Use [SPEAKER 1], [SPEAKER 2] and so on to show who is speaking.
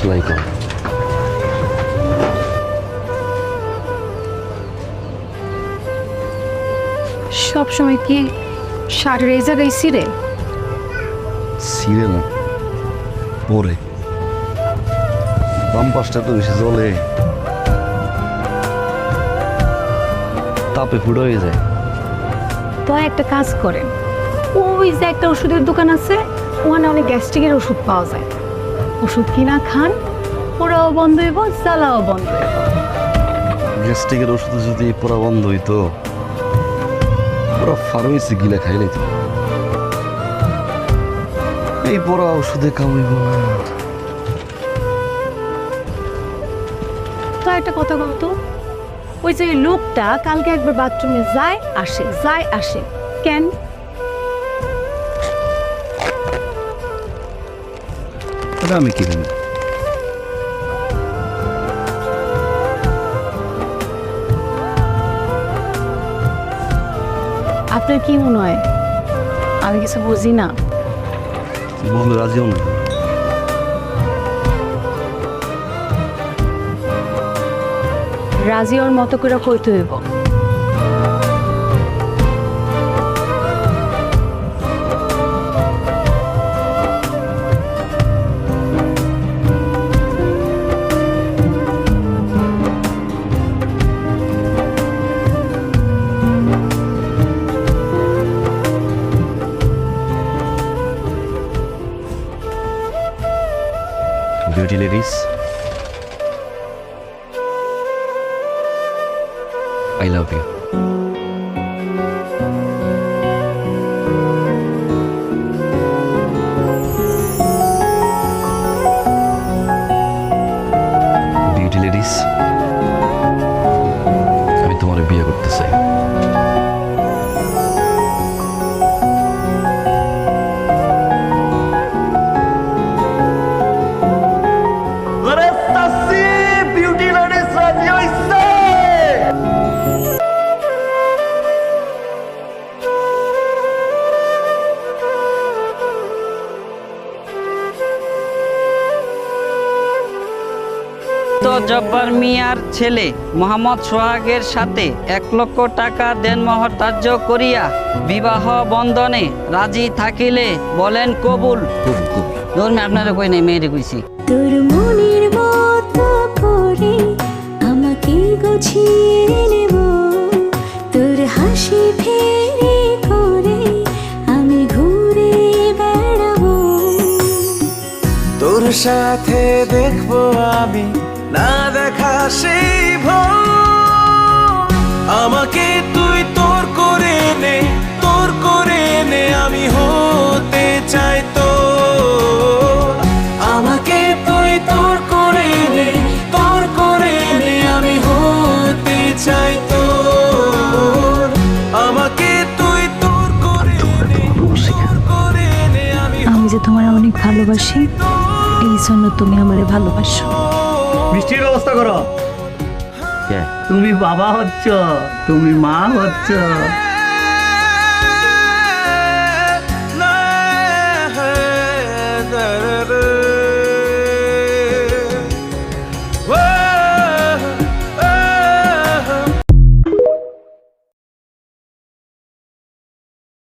[SPEAKER 1] সেলাই করে।
[SPEAKER 2] সব সময় কি শার্টের এই জায়গায় ছিঁড়ে?
[SPEAKER 1] ছিঁড়ে না, পরে বাম পাশটা তো বেশি জলে, তাপে ফুটো হয়ে যায়।
[SPEAKER 2] তো একটা কাজ করেন, ওই যে একটা ওষুধের দোকান আছে, ওখানে অনেক গ্যাস্ট্রিকের ওষুধ পাওয়া যায়। ওষুধ কিনা খান, পোড়াও বন্ধ হইব, জ্বালাও বন্ধ হইব।
[SPEAKER 1] গ্যাস্ট্রিকের ওষুধ যদি পড়া বন্ধ হইতো, পুরো ফার্মেসি গিলা খাইলে তো এই পড়া ওষুধে কামাইব না।
[SPEAKER 2] তো একটা কথা বলতো, ওই যে লোকটা কালকে একবার বাথরুমে যায় আসে কেন?
[SPEAKER 1] আমি কি জানি।
[SPEAKER 2] আপনার কি মনে হয় আমি কিছু বুঝি না?
[SPEAKER 1] বন্ধু রাজিও না।
[SPEAKER 2] রাজি ওর মতো করে কইতে হইব।
[SPEAKER 1] Beauty ladies, I love you. Beauty ladies, আমি তোমার বিয়ে করতে চাই।
[SPEAKER 3] তো জব্বার মিয়ার ছেলে মোহাম্মদ সোহাগের সাথে 1 লক্ষ টাকা দেনমোহর ধার্য করিয়া বিবাহ বন্ধনে রাজি থাকিলে বলেন কবুল। ধর্মে আপনারা কই নাই, মেয়েরে কইছি।
[SPEAKER 4] তোর মনের মতো করে আমাকে গুছিয়ে নেব, তোর হাসি ফেরে করে আমি ঘুরে বেড়াবো,
[SPEAKER 5] তোর সাথে দেখবো আমি না দেখা সেই ভয়। আমাকে তুই তোর করে নে, তোর করে নে, আমি হতে চাই তো। আমাকে তুই তোর করে নে, তোর করে নে, আমি হতে চাই তো। আমাকে তুই তোর করে নে, তোর করে নে,
[SPEAKER 4] আমি যে তোমার অনেক ভালোবাসি, এই জন্য তুমি আমারে ভালোবাসো।
[SPEAKER 6] মিষ্টির ব্যবস্থা করো। তুমি বাবা হচ্ছ, তুমি মা হচ্ছ।